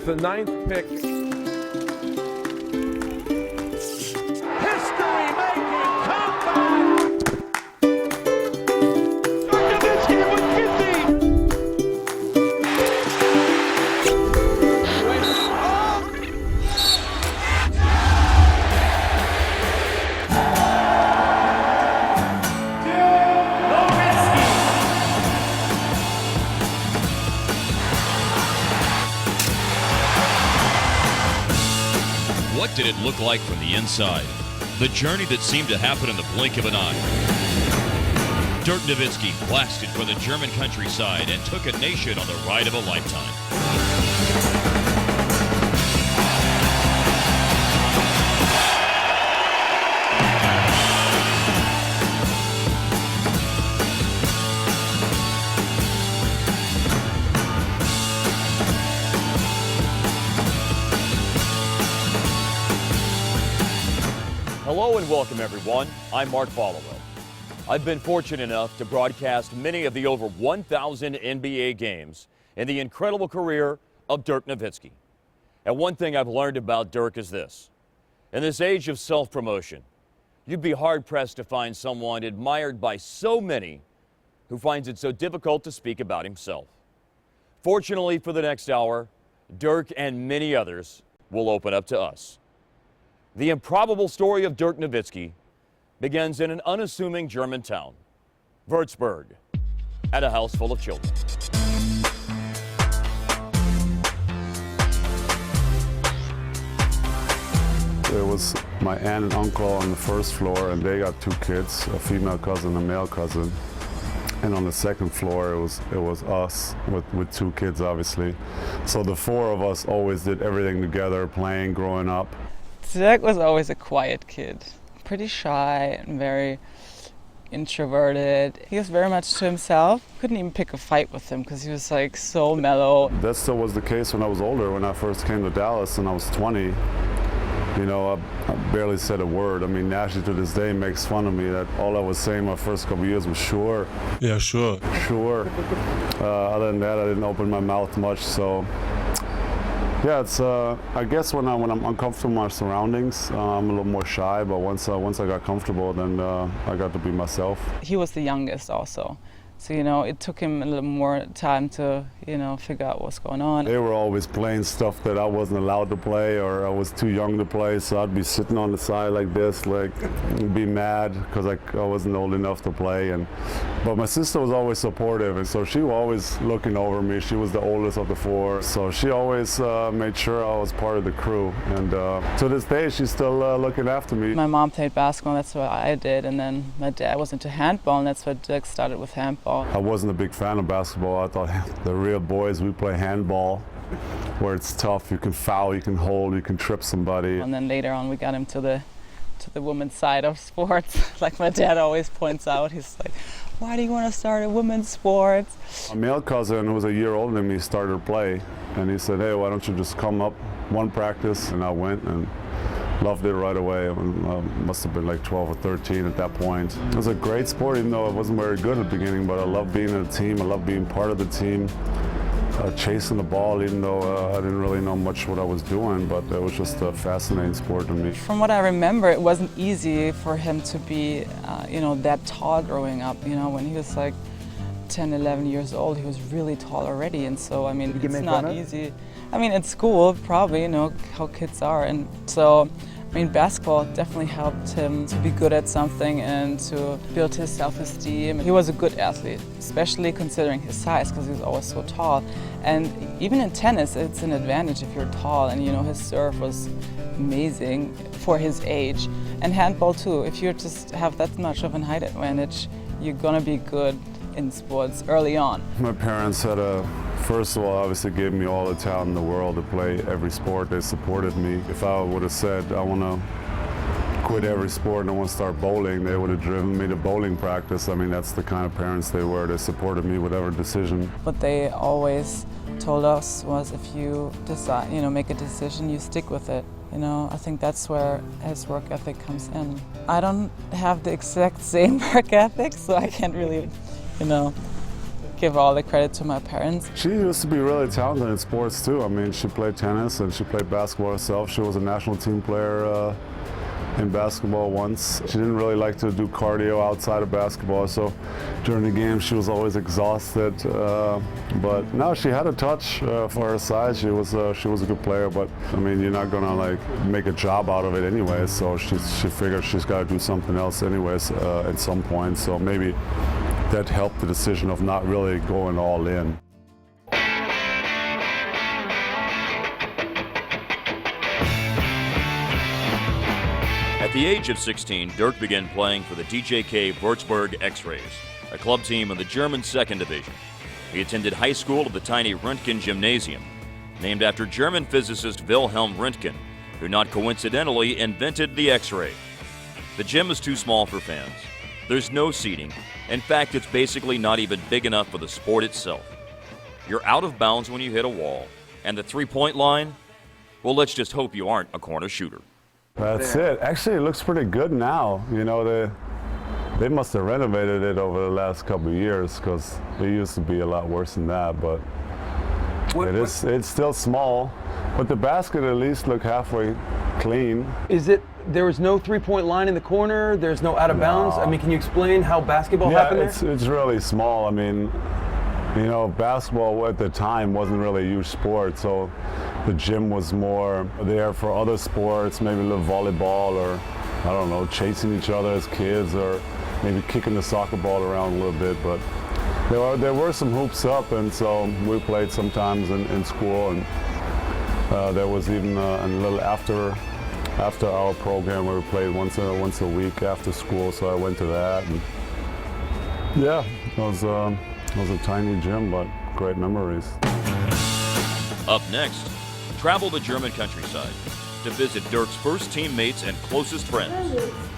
the 9th pick. History-making comeback! Dirk Nowitzki with 50! What did it look like from the inside? The journey that seemed to happen in the blink of an eye. Dirk Nowitzki blasted for the German countryside and took a nation on the ride of a lifetime. Hello and welcome, everyone. I'm Mark Followell. I've been fortunate enough to broadcast many of the over 1,000 NBA games in the incredible career of Dirk Nowitzki. And one thing I've learned about Dirk is this. In this age of self-promotion, you'd be hard-pressed to find someone admired by so many who finds it so difficult to speak about himself. Fortunately for the next hour, Dirk and many others will open up to us. The improbable story of Dirk Nowitzki begins in an unassuming German town, Würzburg, at a house full of children. It was my aunt and uncle on the first floor, and they got two kids, a female cousin and a male cousin. And on the second floor, it was us with two kids, obviously. So the four of us always did everything together, playing, growing up. Dirk was always a quiet kid, pretty shy and very introverted. He was very much to himself. Couldn't even pick a fight with him because he was like so mellow. That still was the case when I was older. When I first came to Dallas and I was 20, you know, I barely said a word. I mean, Nashi to this day makes fun of me that all I was saying my first couple years was sure. Yeah, sure. Sure. Other than that, I didn't open my mouth much, so. Yeah, it's. I guess when I'm uncomfortable in my surroundings, I'm a little more shy. But once I got comfortable, then I got to be myself. He was the youngest also, so you know it took him a little more time to figure out what's going on. They were always playing stuff that I wasn't allowed to play, or I was too young to play. So I'd be sitting on the side like this, like be mad because I wasn't old enough to play. But my sister was always supportive, and so she was always looking over me. She was the oldest of the four, so she always made sure I was part of the crew. And to this day, she's still looking after me. My mom played basketball, and that's what I did, and then my dad was into handball, and that's what Dirk started with handball. I wasn't a big fan of basketball. I thought the real boys, we play handball, where it's tough. You can foul, you can hold, you can trip somebody. And then later on, we got him to the women's side of sports. Like my dad always points out, he's like, why do you want to start a women's sports? A male cousin who was a year older than me started to play, and he said, hey, why don't you just come up one practice? And I went and loved it right away. I must have been like 12 or 13 at that point. It was a great sport, even though I wasn't very good at the beginning, but I loved being in a team. I loved being part of the team. Chasing the ball, even though I didn't really know much what I was doing, but it was just a fascinating sport to me. From what I remember, it wasn't easy for him to be, that tall growing up. You know, when he was like 10, 11 years old, he was really tall already, and so, I mean, it's not easy. I mean, at school, probably, how kids are, and so, I mean, basketball definitely helped him to be good at something and to build his self-esteem. He was a good athlete, especially considering his size, because he was always so tall. And even in tennis, it's an advantage if you're tall, and his serve was amazing for his age. And handball too, if you just have that much of a height advantage, you're gonna be good in sports early on. My parents had first of all, obviously gave me all the talent in the world to play every sport. They supported me. If I would have said, I want to quit every sport and I want to start bowling, they would have driven me to bowling practice. I mean, that's the kind of parents they were. They supported me with every decision. What they always told us was if you decide, make a decision, you stick with it. I think that's where his work ethic comes in. I don't have the exact same work ethic, so I can't really, give all the credit to my parents. She used to be really talented in sports too. I mean, she played tennis and she played basketball herself. She was a national team player in basketball once. She didn't really like to do cardio outside of basketball, so during the game she was always exhausted. But no, she had a touch for her size. She was a good player, but I mean, you're not gonna like make a job out of it anyway. So she figured she's got to do something else anyways at some point. So maybe that helped the decision of not really going all in. At the age of 16, Dirk began playing for the DJK Würzburg X-Rays, a club team in the German 2nd Division. He attended high school at the tiny Röntgen Gymnasium, named after German physicist Wilhelm Röntgen, who not coincidentally invented the X-ray. The gym is too small for fans. There's no seating. In fact, it's basically not even big enough for the sport itself. You're out of bounds when you hit a wall. And the three-point line? Well, let's just hope you aren't a corner shooter. That's it. Actually, it looks pretty good now. You know, they must have renovated it over the last couple of years, because it used to be a lot worse than that. But it's still small. But the basket at least look halfway clean. There was no three-point line in the corner? There's no out of bounds? I mean, can you explain how basketball happened there? Yeah, it's really small. I mean, you know, basketball at the time wasn't really a huge sport, so the gym was more there for other sports, maybe a little volleyball, or I don't know, chasing each other as kids, or maybe kicking the soccer ball around a little bit. But there were some hoops up, and so we played sometimes in school, and there was even a little after our program where we played once a week after school, so I went to that. And yeah, it was a tiny gym, but great memories. Up next, travel the German countryside to visit Dirk's first teammates and closest friends,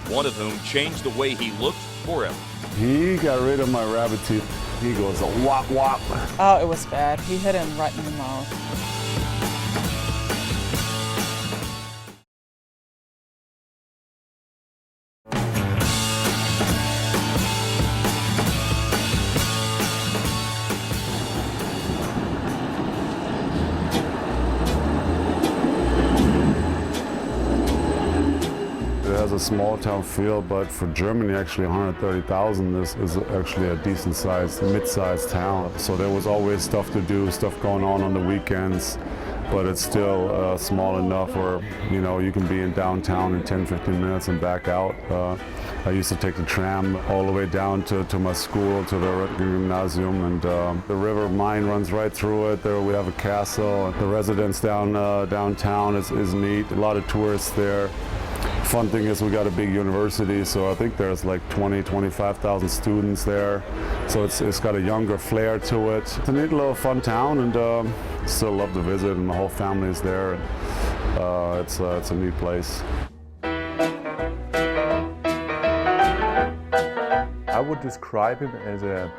one of whom changed the way he looked forever. He got rid of my rabbit teeth. He goes, wop wop. Oh, it was bad. He hit him right in the mouth. A small town feel, but for Germany, actually 130,000 is actually a decent sized, mid-sized town. So there was always stuff to do, stuff going on the weekends, but it's still small enough where, you know, you can be in downtown in 10-15 minutes and back out. I used to take the tram all the way down to my school, to the Gymnasium, and the River Main runs right through it. There we have a castle. The residence downtown is neat. A lot of tourists there. Fun thing is we got a big university, so I think there's like 25,000 students there. So it's got a younger flair to it. It's a neat little fun town, and still love to visit, and the whole family is there. It's a neat place. I would describe him as a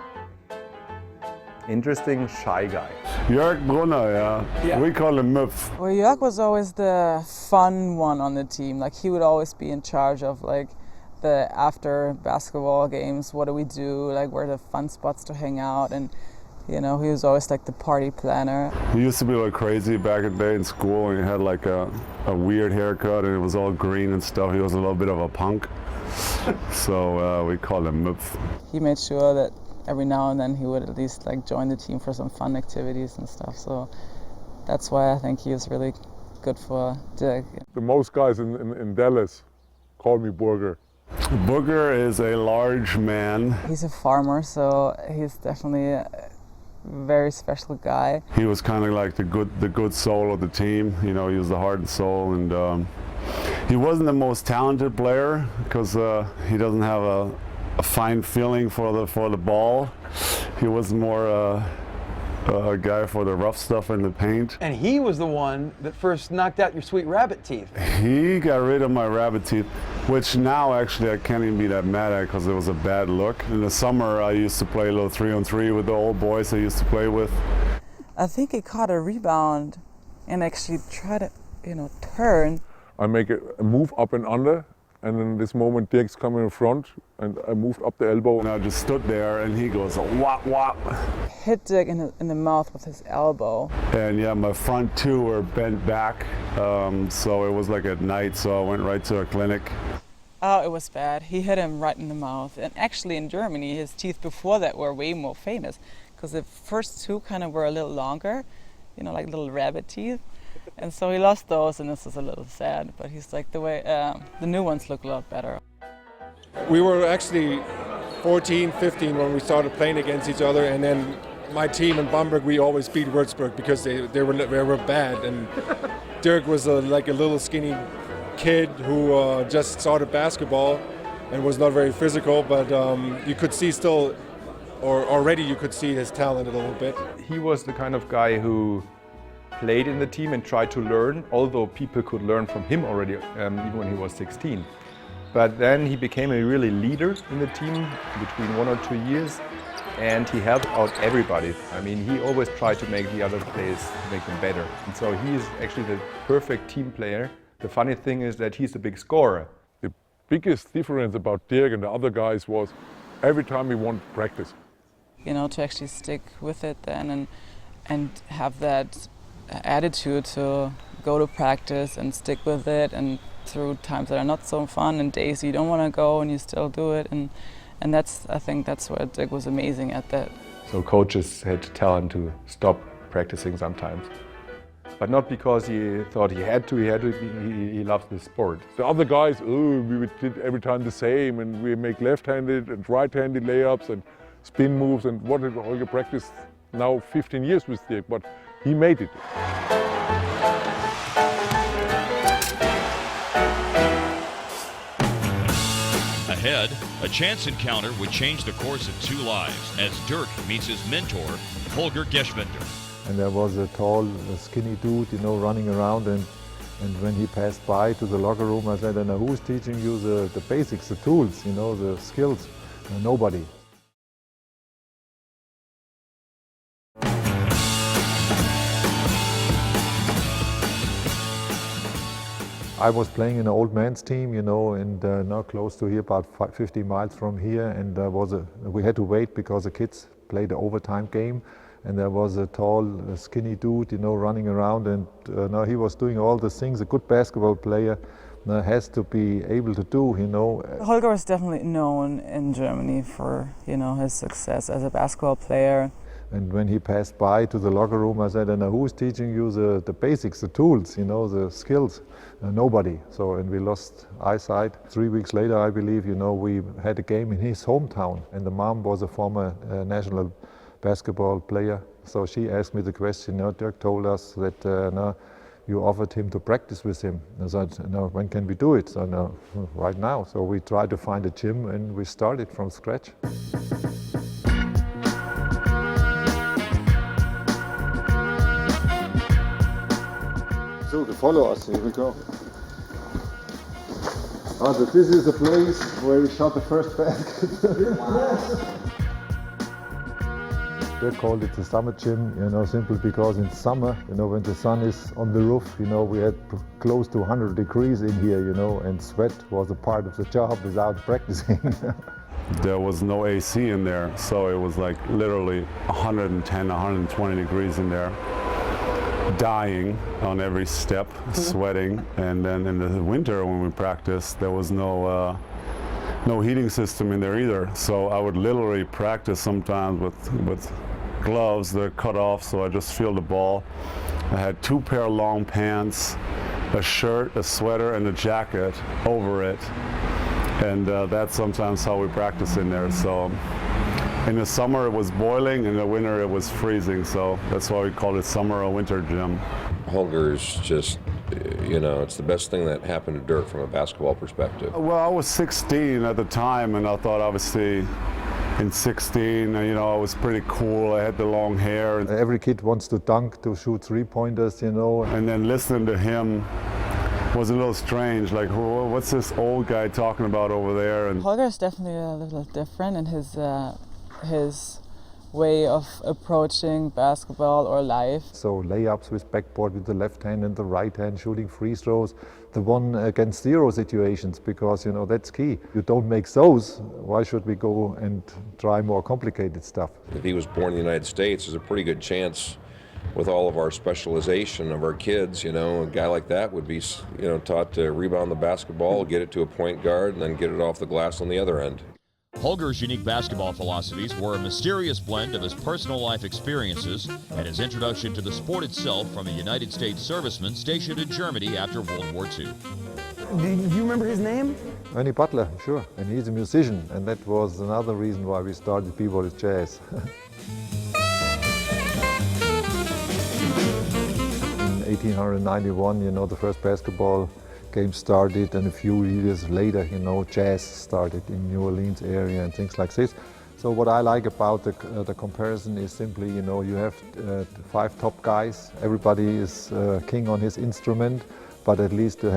interesting, shy guy. Jörg Brunner, yeah. We call him Müpf. Well, Jörg was always the fun one on the team. Like, he would always be in charge of like the after basketball games. What do we do? Like, where are the fun spots to hang out? And you know, he was always like the party planner. He used to be like crazy back in the day in school, and he had like a weird haircut, and it was all green and stuff. He was a little bit of a punk. So we called him Müpf. He made sure that every now and then he would at least like join the team for some fun activities and stuff. So that's why I think he is really good for Dirk. The most guys in Dallas call me Burger. Burger is a large man. He's a farmer, so he's definitely a very special guy. He was kind of like the good soul of the team. You know, he was the heart and soul, and he wasn't the most talented player because he doesn't have a fine feeling for the ball. He was more a guy for the rough stuff in the paint. And he was the one that first knocked out your sweet rabbit teeth. He got rid of my rabbit teeth, which now actually I can't even be that mad at because it was a bad look. In the summer I used to play a little 3-on-3 with the old boys I used to play with. I think he caught a rebound and actually tried to, you know, turn. I make a move up and under, And in this moment, Dirk's coming in front, and I moved up the elbow. And I just stood there, and he goes, whop, whop. Hit Dirk in the mouth with his elbow. And yeah, my front two were bent back, so it was like at night, so I went right to a clinic. Oh, it was bad. He hit him right in the mouth. And actually in Germany, his teeth before that were way more famous, because the first two kind of were a little longer, you know, like little rabbit teeth. And so he lost those, and this is a little sad, but he's like, the new ones look a lot better. We were actually 14, 15 when we started playing against each other, and then my team in Bamberg, we always beat Würzburg because they were bad. And Dirk was like a little skinny kid who just started basketball and was not very physical, but you could see still, or already you could see his talent a little bit. He was the kind of guy who played in the team and tried to learn, although people could learn from him already, even when he was 16. But then he became a really leader in the team between 1 or 2 years, and he helped out everybody. I mean, he always tried to make the other players, make them better. And so he is actually the perfect team player. The funny thing is that he's a big scorer. The biggest difference about Dirk and the other guys was every time he wanted practice. You know, to actually stick with it then and have that attitude to go to practice and stick with it, and through times that are not so fun and days you don't want to go and you still do it, and I think that's where Dirk was amazing at that. So coaches had to tell him to stop practicing sometimes. But not because he thought he had to, he loved the sport. The other guys, we did every time the same, and we make left-handed and right-handed layups and spin moves, and what did Holger practice now 15 years with Dirk, but he made it. Ahead, a chance encounter would change the course of two lives as Dirk meets his mentor, Holger Geschwindner. And there was a tall, skinny dude, you know, running around, and when he passed by to the locker room, I said, "Now who's teaching you the basics, the tools, you know, the skills?" Nobody. I was playing in an old man's team, you know, and now close to here, about 50 miles from here, and we had to wait because the kids played the overtime game, and there was a tall, skinny dude, you know, running around, and now he was doing all the things a good basketball player has to be able to do, you know. Holger was definitely known in Germany for, you know, his success as a basketball player. And when he passed by to the locker room, I said, "Now who's teaching you the basics, the tools, you know, the skills?" Nobody. So, and we lost eyesight. 3 weeks later, I believe, you know, we had a game in his hometown, and the mom was a former national basketball player. So she asked me the question, you know, Dirk told us that no, you offered him to practice with him. I said, "No, when can we do it?" So, "No, right now." So we tried to find a gym, and we started from scratch. So to follow us, here we go. So this is the place where we shot the first basket. They called it the summer gym, you know, simply because in summer, you know, when the sun is on the roof, you know, we had close to 100 degrees in here, you know, and sweat was a part of the job without practicing. There was no AC in there, so it was like literally 110, 120 degrees in there. Dying on every step, sweating, and then in the winter when we practiced, there was no heating system in there either. So I would literally practice sometimes with gloves that are cut off, so I just feel the ball. I had 2 pair of long pants, a shirt, a sweater, and a jacket over it, and that's sometimes how we practice in there. So in the summer it was boiling, in the winter it was freezing, so that's why we call it summer or winter gym. Holger's just, you know, it's the best thing that happened to Dirk from a basketball perspective. Well, I was 16 at the time, and I thought obviously in 16, you know, I was pretty cool. I had the long hair. Every kid wants to dunk, to shoot three-pointers, you know. And then listening to him was a little strange, like, what's this old guy talking about over there? And Holger is definitely a little different in his way of approaching basketball or life. So layups with backboard with the left hand and the right hand, shooting free throws, the 1-against-0 situations, because you know that's key. You don't make those, why should we go and try more complicated stuff? If he was born in the United States, there's a pretty good chance with all of our specialization of our kids, you know, a guy like that would be, you know, taught to rebound the basketball, get it to a point guard, and then get it off the glass on the other end. Holger's unique basketball philosophies were a mysterious blend of his personal life experiences and his introduction to the sport itself from a United States serviceman stationed in Germany after World War II. Do you remember his name? Ernie Butler, sure, and he's a musician, and that was another reason why we started b-ball with jazz. In 1891, you know, the first basketball game started, and a few years later, you know, jazz started in New Orleans area and things like this. So what I like about the comparison is simply, you know, you have 5 top guys. Everybody is king on his instrument, but at least they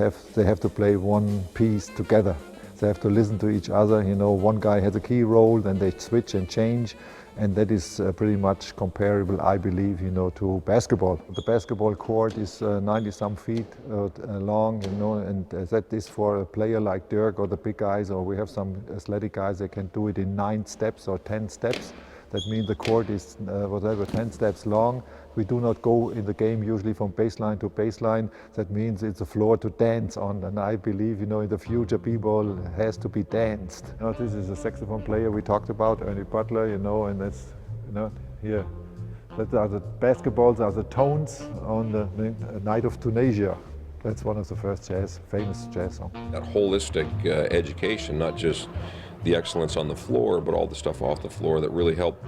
have to play one piece together. They have to listen to each other. You know, one guy has a key role, then they switch and change. And that is pretty much comparable, I believe, you know, to basketball. The basketball court is 90-some feet long, you know, and that is for a player like Dirk or the big guys, or we have some athletic guys that can do it in 9 steps or 10 steps. That means the court is 10 steps long. We do not go in the game usually from baseline to baseline. That means it's a floor to dance on, and I believe, you know, in the future b-ball has to be danced. You know, this is a saxophone player we talked about, Ernie Butler, you know, and that's, you know, here. That are the basketballs, are the tones on the Night of Tunisia. That's one of the first famous jazz songs. That holistic education, not just the excellence on the floor, but all the stuff off the floor that really helped,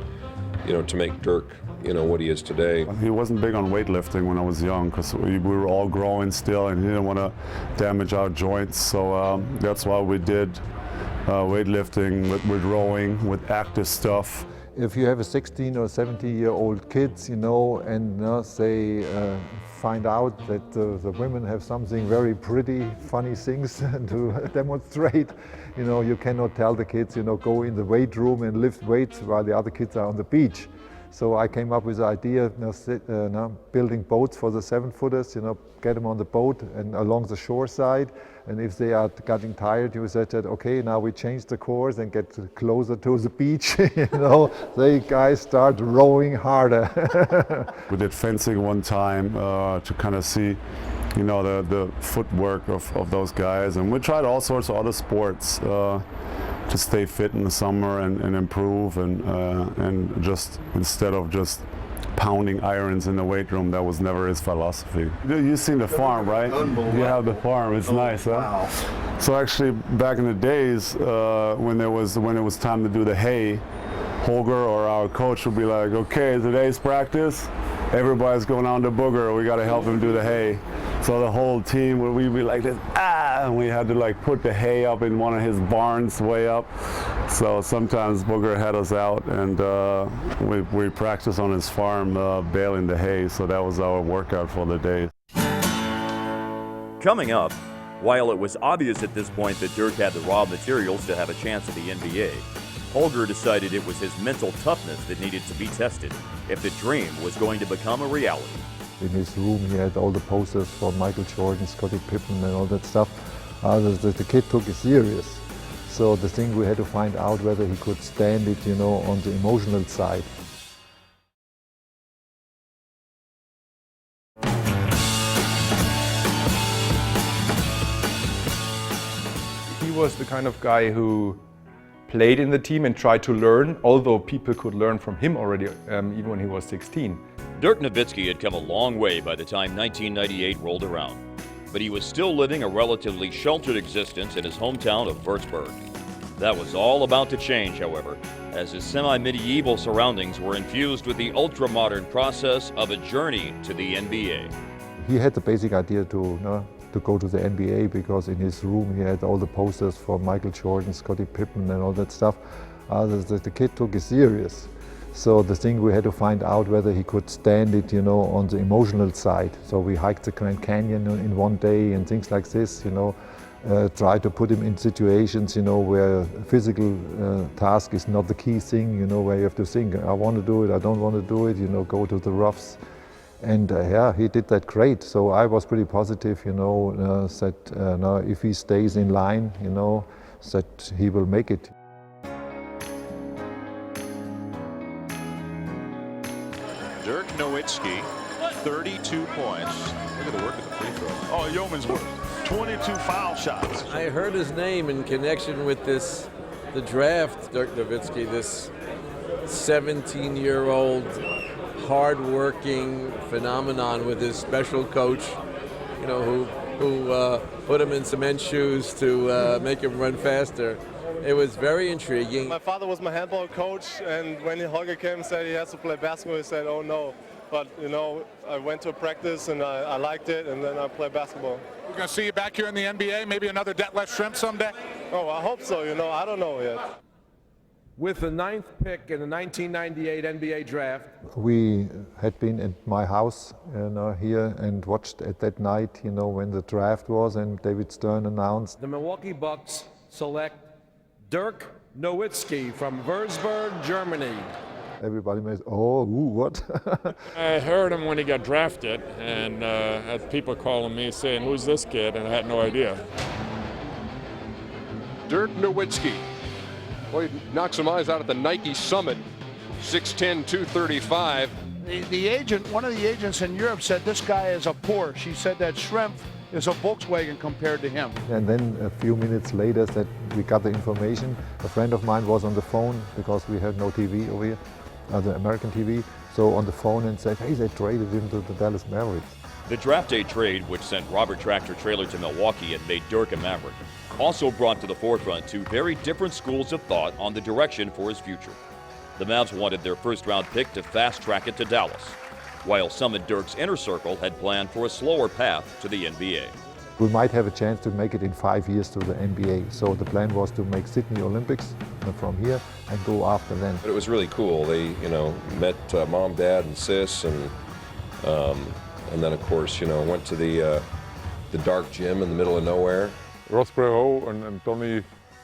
you know, to make Dirk, you know, what he is today. He wasn't big on weightlifting when I was young, because we were all growing still, and he didn't want to damage our joints. So that's why we did weightlifting with rowing, with active stuff. If you have a 16 or 17-year-old kids, you know, and they find out that the women have something very pretty, funny things to demonstrate, you know, you cannot tell the kids, you know, go in the weight room and lift weights while the other kids are on the beach. So I came up with the idea of building boats for the 7-footers, you know, get them on the boat and along the shore side. And if they are getting tired, you said, okay, now we change the course and get closer to the beach, you know. They guys start rowing harder. We did fencing one time to kind of see, you know, the footwork of those guys. And we tried all sorts of other sports to stay fit in the summer and improve, and just instead of just pounding irons in the weight room, that was never his philosophy. You've seen the farm, right? You have the farm. It's nice, huh? Wow. So actually, back in the days when it was time to do the hay, Holger or our coach would be like, "Okay, today's practice. Everybody's going on the booger. We got to help him do the hay." So the whole team, we'd be like this, and we had to like put the hay up in one of his barns way up. So sometimes Booger had us out, and we practiced on his farm baling the hay. So that was our workout for the day. Coming up, while it was obvious at this point that Dirk had the raw materials to have a chance at the NBA, Holger decided it was his mental toughness that needed to be tested if the dream was going to become a reality. In his room, he had all the posters for Michael Jordan, Scottie Pippen, and all that stuff. The kid took it serious. So the thing we had to find out whether he could stand it, you know, on the emotional side. He was the kind of guy who played in the team and tried to learn, although people could learn from him already, even when he was 16. Dirk Nowitzki had come a long way by the time 1998 rolled around, but he was still living a relatively sheltered existence in his hometown of Würzburg. That was all about to change, however, as his semi-medieval surroundings were infused with the ultra-modern process of a journey to the NBA. He had the basic idea to go to the NBA because in his room he had all the posters for Michael Jordan, Scottie Pippen, and all that stuff. The kid took it serious. So the thing we had to find out whether he could stand it, you know, on the emotional side. So we hiked the Grand Canyon in one day and things like this, you know. try to put him in situations, you know, where physical task is not the key thing, you know, where you have to think, I want to do it, I don't want to do it, you know, go to the roughs. And yeah, he did that great. So I was pretty positive, you know, that now if he stays in line, you know, that he will make it. Dirk Nowitzki, 32 points. Look at the work of the free throw. Oh, yeoman's work. 22 foul shots. I heard his name in connection with the draft, Dirk Nowitzki, this 17-year-old hard-working phenomenon with his special coach, you know, who put him in cement shoes to make him run faster. It was very intriguing. My father was my handball coach, and when Holger came and said he has to play basketball, he said, oh no. But, you know, I went to a practice and I liked it, and then I played basketball. We're going to see you back here in the NBA, maybe another Detlef Schrempf someday? Oh, I hope so, you know, I don't know yet. With the 9th pick in the 1998 NBA draft. We had been at my house, you know, here and watched at that night, you know, when the draft was and David Stern announced. The Milwaukee Bucks select Dirk Nowitzki from Würzburg, Germany. Everybody made, oh, ooh, what? I heard him when he got drafted, and had people calling me saying, who's this kid? And I had no idea. Dirk Nowitzki. Boy, he knocked some eyes out at the Nike Summit. 6'10", 235. The agent, one of the agents in Europe said this guy is a Porsche. He said that Schrempf is a Volkswagen compared to him. And then a few minutes later that we got the information. A friend of mine was on the phone because we had no TV over here, the American TV. So on the phone and said, hey, they traded him to the Dallas Mavericks. The draft day trade, which sent Robert Tractor Trailer to Milwaukee and made Dirk a Maverick, also brought to the forefront two very different schools of thought on the direction for his future. The Mavs wanted their first-round pick to fast-track it to Dallas, while some in Dirk's inner circle had planned for a slower path to the NBA. We might have a chance to make it in 5 years to the NBA. So the plan was to make Sydney Olympics from here and go after them. But it was really cool. They, you know, met mom, dad, and sis, and then of course, you know, went to the dark gym in the middle of nowhere. Rockstar and Donnie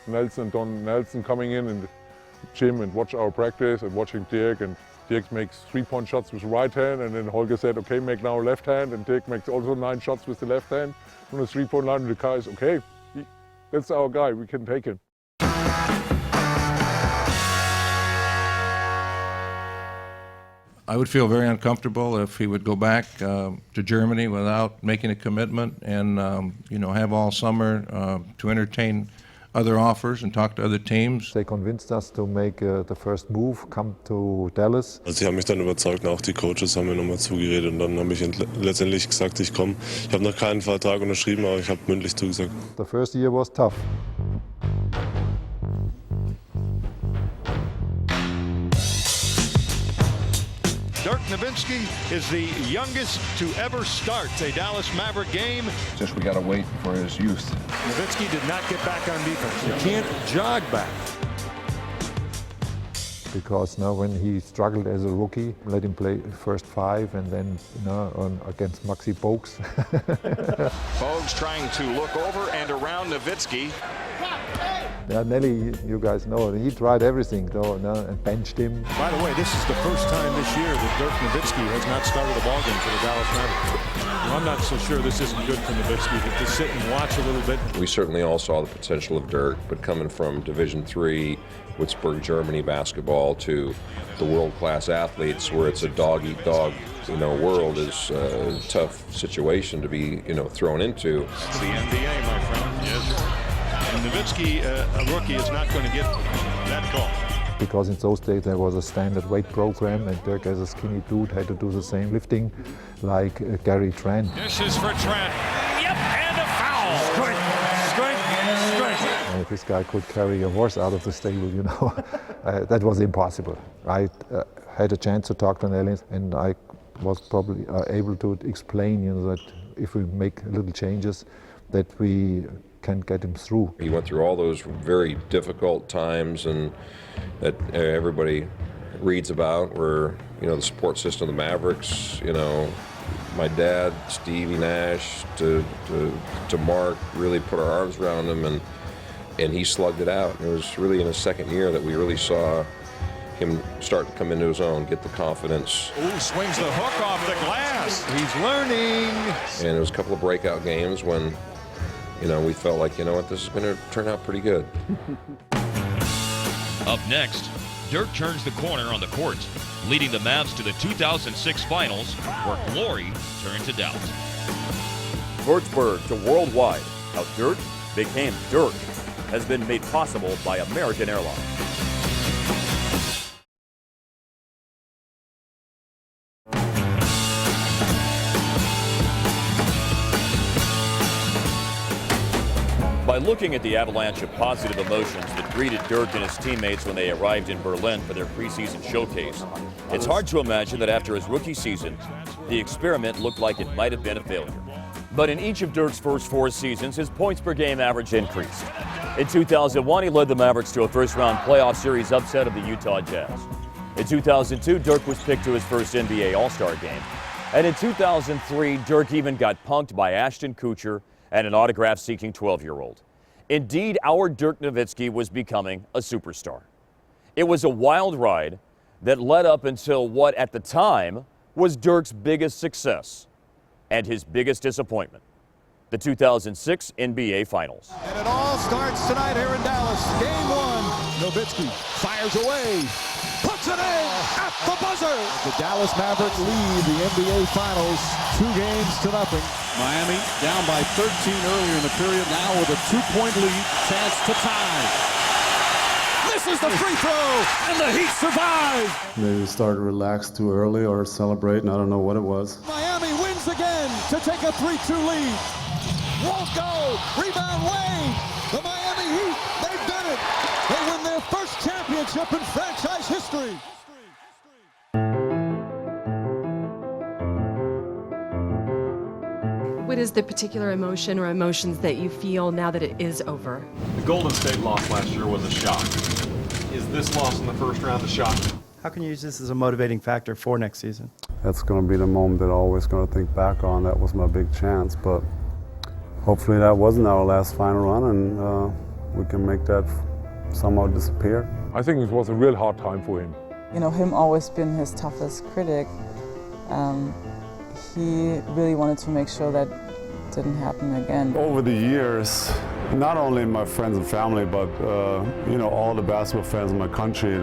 Nelson, Don Nelson coming in the gym and watch our practice and watching Dirk, and Dirk makes 3-point shots with the right hand, and then Holger said, okay, make now left hand, and Dirk makes also 9 shots with the left hand from the 3-point line, and the guy is, okay, that's our guy, we can take him. I would feel very uncomfortable if he would go back to Germany without making a commitment and you know, have all summer to entertain other offers and talk to other teams. They convinced us to make the first move, come to Dallas. Also sie haben mich dann überzeugt, auch die Coaches haben mir nochmal zugeredet und dann habe ich letztendlich gesagt, ich komme. Ich habe noch keinen Vertrag unterschrieben, aber ich habe mündlich zugesagt. The first year was tough. Dirk Nowitzki is the youngest to ever start a Dallas Maverick game. Just we got to wait for his youth. Nowitzki did not get back on defense. You can't jog back. Because now when he struggled as a rookie, let him play first 5 and then, you know, against Maxi Bogues. Bogues trying to look over and around Nowitzki. Yeah, Nelly, you guys know, he tried everything though, and benched him. By the way, this is the first time this year that Dirk Nowitzki has not started a ball game for the Dallas Mavericks. Well, I'm not so sure this isn't good for Nowitzki to sit and watch a little bit. We certainly all saw the potential of Dirk, but coming from Division III, Würzburg, Germany basketball to the world-class athletes where it's a dog-eat-dog, you know, world is a tough situation to be, you know, thrown into. It's the NBA, my friend. Yes. And Nowitzki, a rookie, is not going to get that call. Because in those days there was a standard weight program and Dirk as a skinny dude had to do the same lifting like Gary Trent. This is for Trent. Yep, and a foul. Strength. And if this guy could carry a horse out of the stable, you know, that was impossible. I had a chance to talk to Nelly and I was probably able to explain, you know, that if we make little changes that we can get him through. He went through all those very difficult times and that everybody reads about where, you know, the support system of the Mavericks, you know, my dad, Stevie Nash, to Mark, really put our arms around him, and he slugged it out. And it was really in his second year that we really saw him start to come into his own, get the confidence. Ooh, swings the hook off the glass. He's learning. And there was a couple of breakout games when, you know, we felt like, you know what, this is going to turn out pretty good. Up next, Dirk turns the corner on the court, leading the Mavs to the 2006 finals, where glory turned to doubt. Würzburg to worldwide, how Dirk became Dirk, has been made possible by American Airlines. By looking at the avalanche of positive emotions that greeted Dirk and his teammates when they arrived in Berlin for their preseason showcase, it's hard to imagine that after his rookie season, the experiment looked like it might have been a failure. But in each of Dirk's first 4 seasons, his points per game average increased. In 2001, he led the Mavericks to a first-round playoff series upset of the Utah Jazz. In 2002, Dirk was picked to his first NBA All-Star game. And in 2003, Dirk even got punked by Ashton Kutcher and an autograph-seeking 12-year-old. Indeed, our Dirk Nowitzki was becoming a superstar. It was a wild ride that led up until what, at the time, was Dirk's biggest success and his biggest disappointment, the 2006 NBA Finals. And it all starts tonight here in Dallas. Game 1, Nowitzki fires away, puts it in at the buzzer. The Dallas Mavericks lead the NBA Finals 2-0. Miami down by 13 earlier in the period, now with a 2-point lead, chance to tie. This is the free throw, and the Heat survive. Maybe start to relax too early or celebrate, and I don't know what it was. Miami wins again to take a 3-2 lead. Won't go, rebound Wade. The Miami Heat, they've done it. They win their first championship in franchise history. What is the particular emotion or emotions that you feel now that it is over? The Golden State loss last year was a shock. Is this loss in the first round a shock? How can you use this as a motivating factor for next season? That's going to be the moment that I'm always going to think back on. That was my big chance, but hopefully that wasn't our last final run, and we can make that somehow disappear. I think it was a real hard time for him. You know, him always been his toughest critic. He really wanted to make sure that didn't happen again. Over the years, not only my friends and family, but you know, all the basketball fans in my country,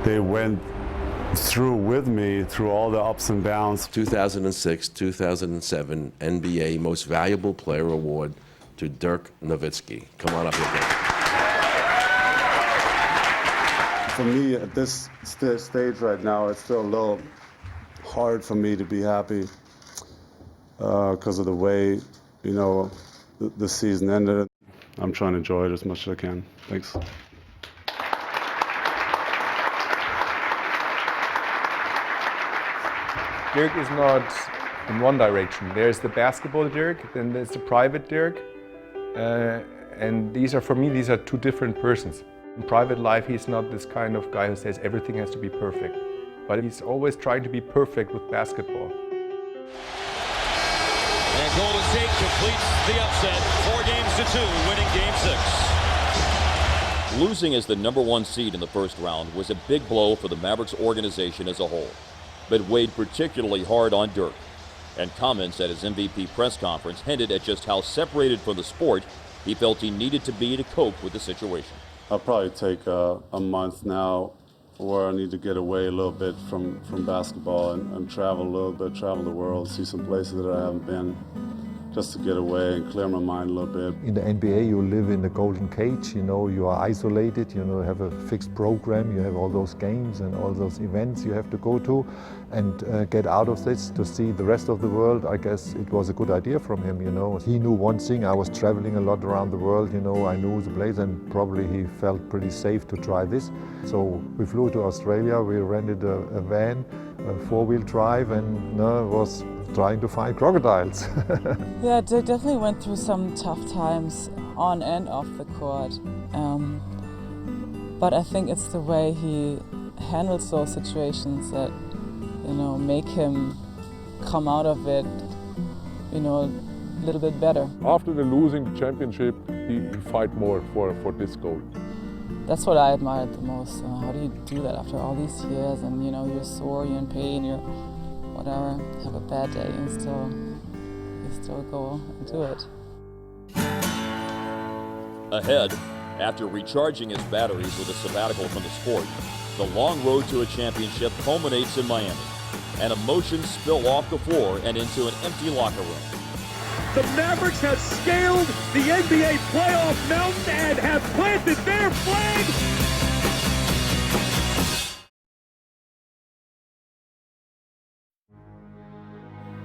they went through with me through all the ups and downs. 2006, 2007 NBA Most Valuable Player Award to Dirk Nowitzki. Come on up here, Dirk. For me, at this stage right now, it's still a little hard for me to be happy because of the way, you know, the season ended. I'm trying to enjoy it as much as I can. Thanks. Dirk is not in one direction. There's the basketball Dirk, then there's the private Dirk. And these are, for me, these are two different persons. In private life, he's not this kind of guy who says everything has to be perfect. But he's always trying to be perfect with basketball. And Golden State completes the upset, 4-2, winning Game 6. Losing as the #1 seed in the first round was a big blow for the Mavericks organization as a whole, but weighed particularly hard on Dirk. And comments at his MVP press conference hinted at just how separated from the sport he felt he needed to be to cope with the situation. I'll probably take a month now where I need to get away a little bit from basketball and travel a little bit, travel the world, see some places that I haven't been, just to get away and clear my mind a little bit. In the NBA, you live in the golden cage, you know, you are isolated, you know, have a fixed program, you have all those games and all those events you have to go to, and get out of this to see the rest of the world. I guess it was a good idea from him, you know. He knew one thing, I was traveling a lot around the world, you know, I knew the place, and probably he felt pretty safe to try this. So we flew to Australia, we rented a van, a 4-wheel drive, and was trying to find crocodiles. Yeah, Dirk definitely went through some tough times on and off the court. But I think it's the way he handles those situations that, you know, make him come out of it, you know, a little bit better. After the losing the championship, he fight more for this goal. That's what I admired the most. How do you do that after all these years? And you know, you're sore, you're in pain, you're whatever, have a bad day, and you still go and do it. Ahead, after recharging his batteries with a sabbatical from the sport, the long road to a championship culminates in Miami, and emotions spill off the floor and into an empty locker room. The Mavericks have scaled the NBA playoff mountain and have planted their flag.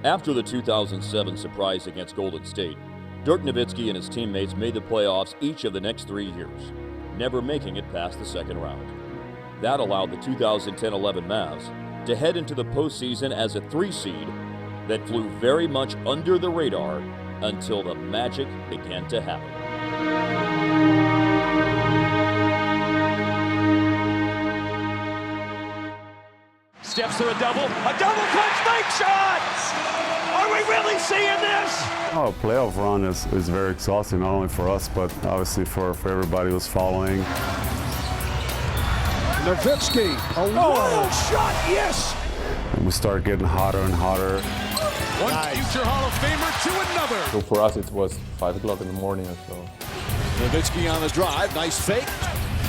After the 2007 surprise against Golden State, Dirk Nowitzki and his teammates made the playoffs each of the next 3 years, never making it past the second round. That allowed the 2010-11 Mavs to head into the postseason as a 3 seed that flew very much under the radar until the magic began to happen. Steps to a double clutch bank shot! Are we really seeing this? Oh, a playoff run is very exhausting, not only for us, but obviously for everybody who's following. Nowitzki, a wild shot, yes! And we start getting hotter and hotter. One future Hall of Famer to another. So for us, it was 5 o'clock in the morning or so. Nowitzki on the drive, nice fake.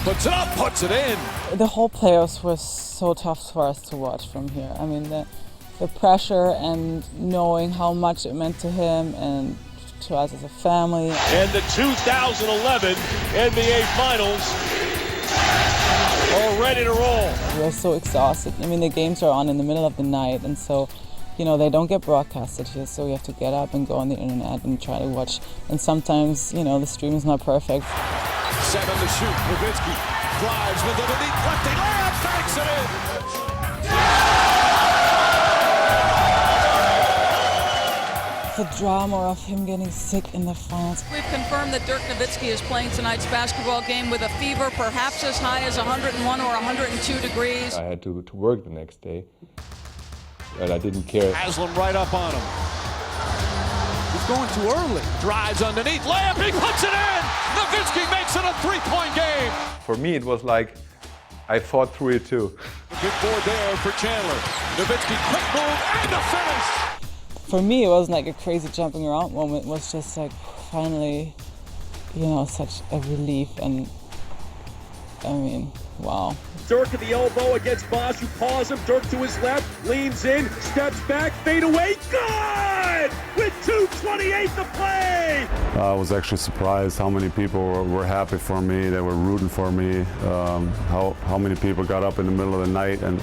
Puts it up, puts it in. The whole playoffs was so tough for us to watch from here. I mean, the pressure and knowing how much it meant to him and to us as a family. And the 2011 NBA Finals are ready to roll. We were so exhausted. I mean, the games are on in the middle of the night, and so, you know, they don't get broadcasted here, so we have to get up and go on the internet and try to watch. And sometimes, you know, the stream is not perfect. 7 to shoot. Nowitzki drives with it, deflecting layup, banks it in. The drama of him getting sick in the finals. We've confirmed that Dirk Nowitzki is playing tonight's basketball game with a fever perhaps as high as 101 or 102 degrees. I had to work the next day, but I didn't care. Haslam right up on him. He's going too early. Drives underneath, layup, he puts it in! Nowitzki makes it a 3-point game. For me, it was like I fought through it too. Good board there for Chandler. Nowitzki, quick move, and the finish! For me, it wasn't like a crazy jumping around moment. It was just like finally, you know, such a relief. And I mean, wow. Dirk at the elbow against Bosch, who paws him. Dirk to his left, leans in, steps back, fade away, good! With 2:28 to play! I was actually surprised how many people were happy for me, they were rooting for me, how many people got up in the middle of the night and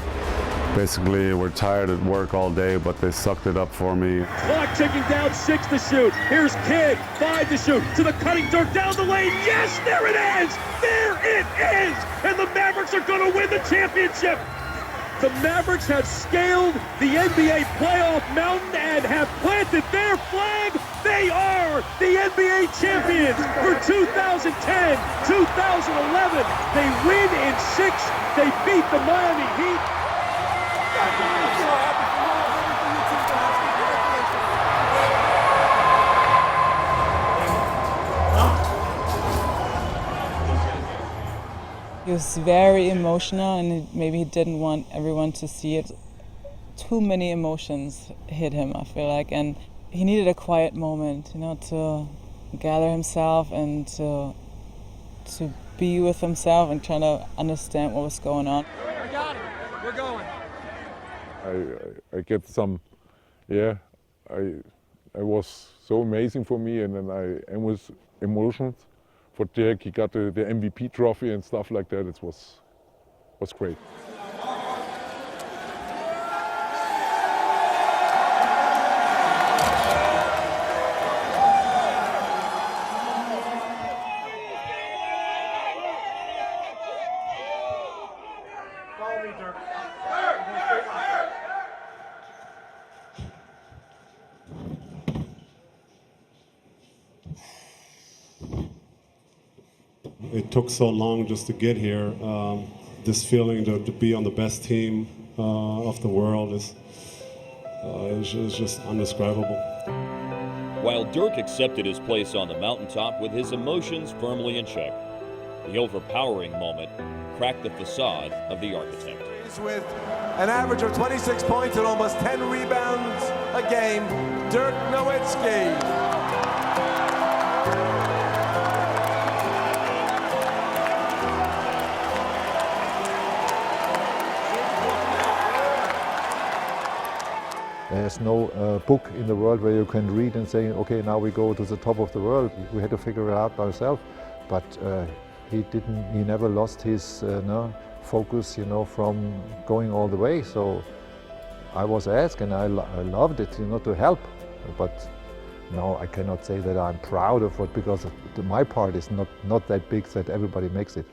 basically were tired at work all day, but they sucked it up for me. Clock ticking down, 6 to shoot. Here's Kidd, 5 to shoot. To the cutting Dirk down the lane. Yes, there it is! There it is! And the Mavericks are going to win the championship! The Mavericks have scaled the NBA playoff mountain and have planted their flag. They are the NBA champions for 2010, 2011. They win in 6. They beat the Miami Heat. He was very emotional, and maybe he didn't want everyone to see it. Too many emotions hit him, I feel like, and he needed a quiet moment, you know, to gather himself and to be with himself and trying to understand what was going on. I got it. We're going. I get some, it was so amazing for me, and then I was emotional for Dirk. He got the MVP trophy and stuff like that. It was great. It took so long just to get here. This feeling to be on the best team of the world It's just indescribable. While Dirk accepted his place on the mountaintop with his emotions firmly in check, the overpowering moment cracked the facade of the architect. With an average of 26 points and almost 10 rebounds a game, Dirk Nowitzki. There's no book in the world where you can read and say, okay, now we go to the top of the world. We had to figure it out by ourselves, but he never lost his focus, from going all the way. So I was asked, and I loved it, to help. But no, I cannot say that I'm proud of it, because my part is not that big that everybody makes it.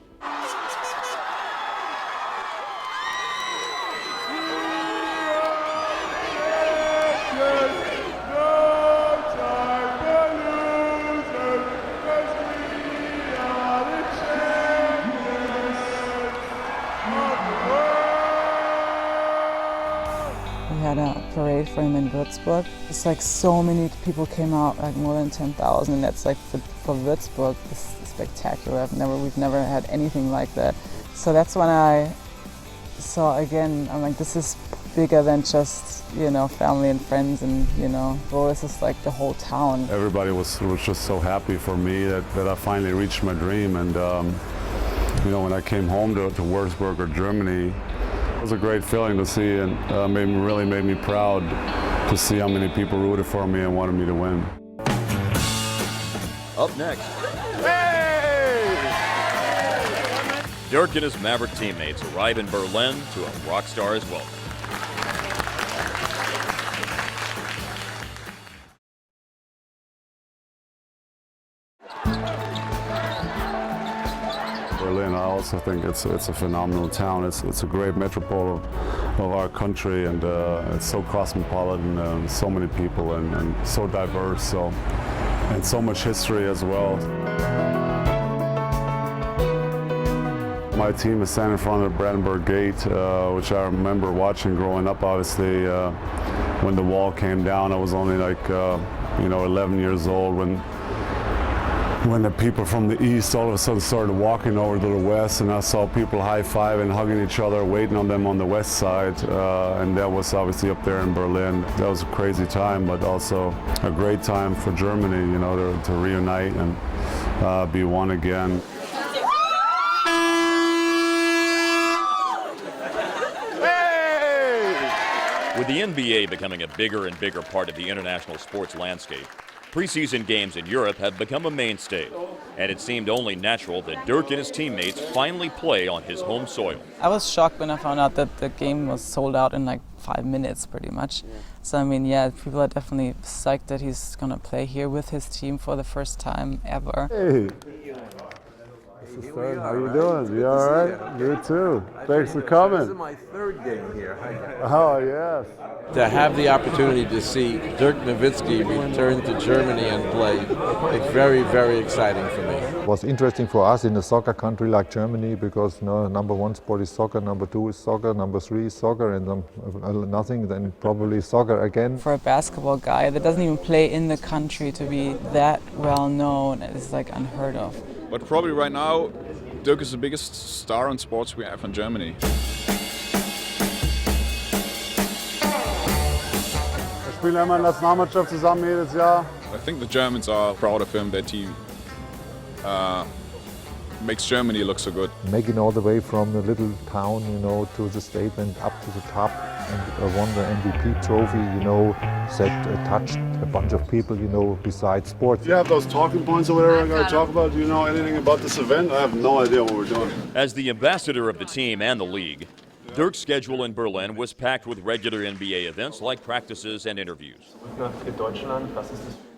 We had a parade for him in Würzburg. It's like so many people came out, like more than 10,000, and that's like for Würzburg, it's spectacular. We've never had anything like that. So that's when I saw again, I'm like, this is bigger than just, family and friends, and, well, this is like the whole town. Everybody was just so happy for me that I finally reached my dream. And, when I came home to Wurzburg or Germany, it was a great feeling to see, and really made me proud to see how many people rooted for me and wanted me to win. Up next, Dirk and his Maverick teammates arrive in Berlin to a Rockstar's welcome. Berlin, I also think it's a phenomenal town. It's a great metropole of our country, and it's so cosmopolitan, so many people, and so diverse, and so much history as well. My team is standing in front of the Brandenburg Gate, which I remember watching growing up. Obviously, when the wall came down, I was only like 11 years old when the people from the east all of a sudden started walking over to the west, and I saw people high-fiving, hugging each other, waiting on them on the west side, and that was obviously up there in Berlin. That was a crazy time, but also a great time for Germany, to reunite and be one again. With the NBA becoming a bigger and bigger part of the international sports landscape, preseason games in Europe have become a mainstay, and it seemed only natural that Dirk and his teammates finally play on his home soil. I was shocked when I found out that the game was sold out in like 5 minutes, pretty much. So I mean, yeah, people are definitely psyched that he's gonna play here with his team for the first time ever. Hey, this is Dirk. How you doing? You all right? You too. Thanks for coming. This is my third game here. Oh yes. To have the opportunity to see Dirk Nowitzki return to Germany and play, it's very, very exciting for me. It was interesting for us in a soccer country like Germany, because number one sport is soccer, number two is soccer, number three is soccer, and nothing, then probably soccer again. For a basketball guy that doesn't even play in the country to be that well known is like unheard of. But probably right now, Dirk is the biggest star in sports we have in Germany. Spielen wir in der Nationalmannschaft zusammen jedes Jahr. I think the Germans are proud of him, that he makes Germany look so good. Making all the way from the little town, to the state and up to the top, and won the MVP trophy, that touched a bunch of people, besides sports. You have those talking points or whatever I got to talk about? Do you know anything about this event? I have no idea what we're doing. As the ambassador of the team and the league, Dirk's schedule in Berlin was packed with regular NBA events like practices and interviews.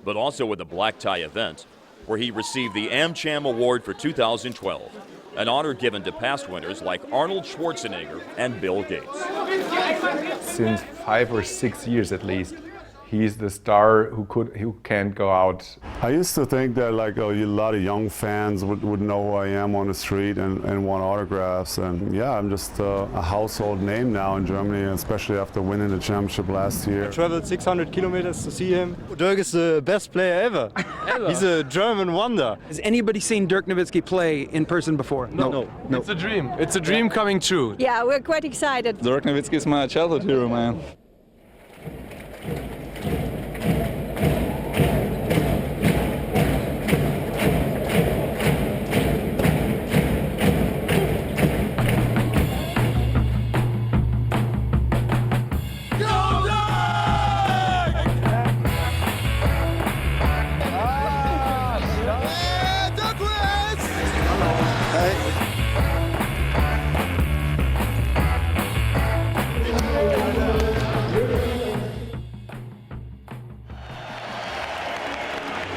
But also with a black tie event, where he received the AmCham Award for 2012, an honor given to past winners like Arnold Schwarzenegger and Bill Gates. Since 5 or 6 years at least, he's the star who can't go out. I used to think that like a lot of young fans would know who I am on the street and want autographs, and yeah, I'm just a household name now in Germany, especially after winning the championship last year. I traveled 600 kilometers to see him. Dirk is the best player ever. He's a German wonder. Has anybody seen Dirk Nowitzki play in person before? No. It's a dream. It's a dream coming true. Yeah, we're quite excited. Dirk Nowitzki is my childhood hero, man.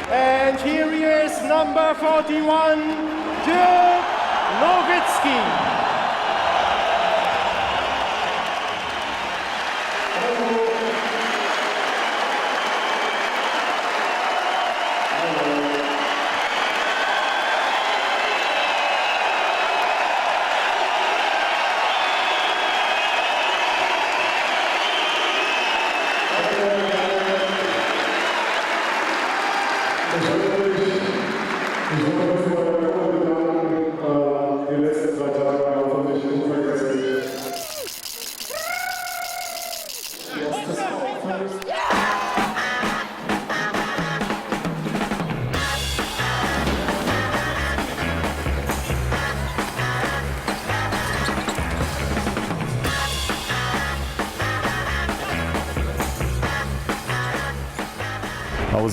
And here he is, number 41, Dirk Nowitzki.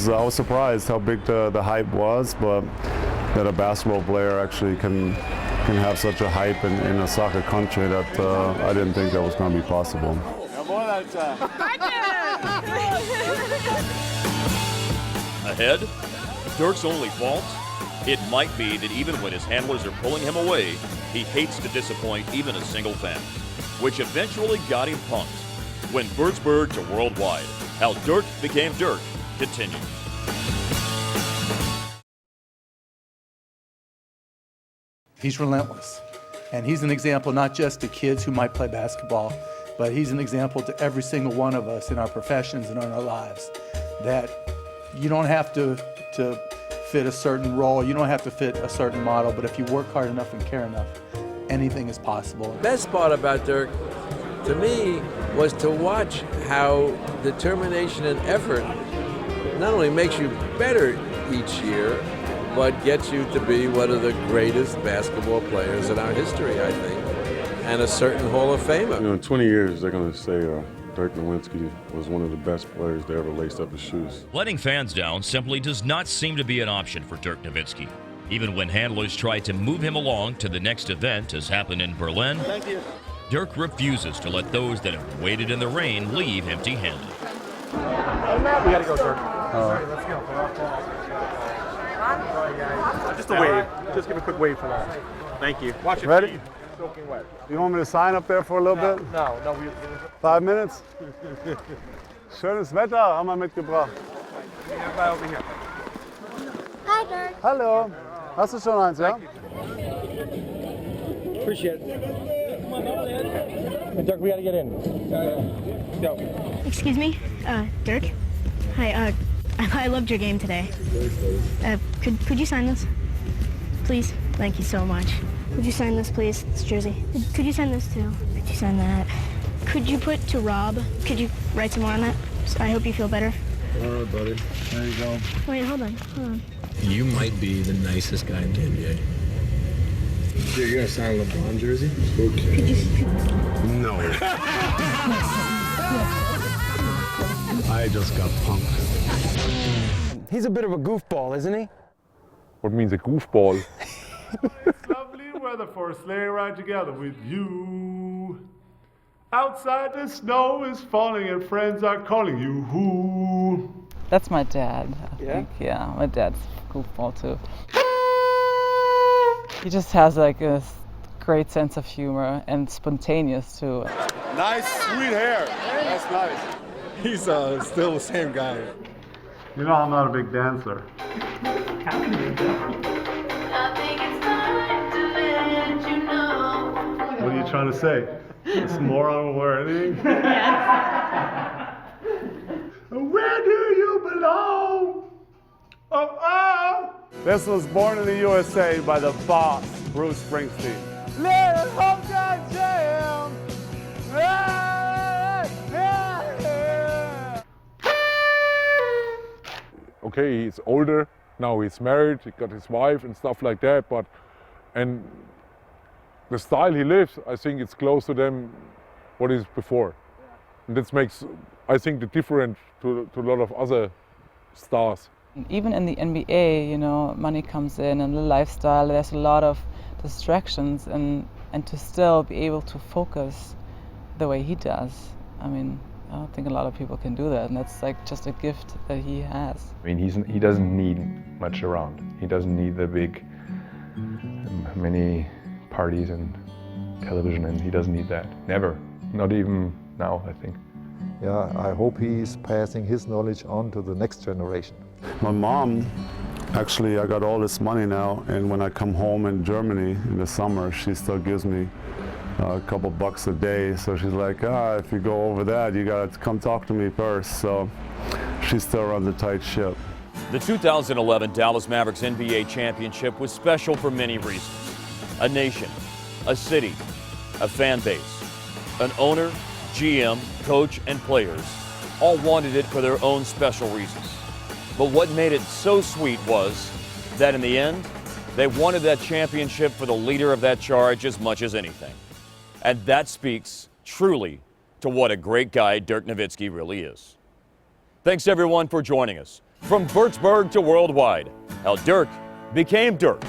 I was surprised how big the hype was, but that a basketball player actually can have such a hype in a soccer country, that I didn't think that was going to be possible. Ahead, Dirk's only fault? It might be that even when his handlers are pulling him away, he hates to disappoint even a single fan, which eventually got him pumped. When Würzburg to worldwide, how Dirk became Dirk continues. He's relentless, and he's an example not just to kids who might play basketball, but he's an example to every single one of us in our professions and in our lives, that you don't have to fit a certain role, you don't have to fit a certain model, but if you work hard enough and care enough, anything is possible. The best part about Dirk, to me, was to watch how determination and effort not only makes you better each year, but gets you to be one of the greatest basketball players in our history, I think, and a certain Hall of Famer. You know, in 20 years, they're going to say Dirk Nowitzki was one of the best players that ever laced up his shoes. Letting fans down simply does not seem to be an option for Dirk Nowitzki. Even when handlers try to move him along to the next event, as happened in Berlin, Dirk refuses to let those that have waited in the rain leave empty-handed. We gotta go, Dirk. Sorry, let's go. Just a wave. Just give a quick wave for that. Thank you. Watch it. Ready? Soaking wet. You want me to sign up there for a little bit? No. 5 minutes? Schönes Wetter haben wir mitgebracht. Over here. Hi, Dirk. Hallo. Hast du schon eins, ja? Appreciate it. Dirk, we gotta get in. Go. Excuse me, Dirk. Hi, I loved your game today. Could you sign this? Please? Thank you so much. Would you sign this, please? This jersey. Could you sign this, too? Could you sign that? Could you put to Rob? Could you write some more on that? I hope you feel better. All right, buddy. There you go. Wait, hold on. You might be the nicest guy in the NBA. You're going to sign a LeBron jersey? Okay. Could you... No. I just got punked. He's a bit of a goofball, isn't he? What means a goofball? It's lovely weather for a sleigh ride together with you. Outside the snow is falling and friends are calling you. Who? That's my dad, I think. Yeah, my dad's goofball too. He just has like a great sense of humor and spontaneous too. Nice, sweet hair. That's nice. he's still the same guy. You know I'm not a big dancer. What are you trying to say? This moron will wear anything? Where do you belong? Oh, oh! This was Born in the USA by the boss, Bruce Springsteen. Little Holger jam. Okay, he's older, now he's married, he got his wife and stuff like that, and the style he lives, I think it's close to them what is before. And this makes, I think, the difference to a lot of other stars. Even in the NBA, you know, money comes in and the lifestyle, there's a lot of distractions, and to still be able to focus the way he does. I mean, I don't think a lot of people can do that, and that's like just a gift that he has. I mean, he doesn't need much around. He doesn't need the big, many parties and television, and he doesn't need that. Never. Not even now, I think. Yeah, I hope he's passing his knowledge on to the next generation. My mom, actually, I got all this money now, and when I come home in Germany in the summer, she still gives me a couple bucks a day. So she's like, if you go over that, you gotta come talk to me first. So she still runs a tight ship. The 2011 Dallas Mavericks NBA championship was special for many reasons. A nation, a city, a fan base, an owner, GM, coach, and players all wanted it for their own special reasons. But what made it so sweet was that in the end, they wanted that championship for the leader of that charge as much as anything. And that speaks truly to what a great guy Dirk Nowitzki really is. Thanks everyone for joining us. From Würzburg to worldwide, how Dirk became Dirk.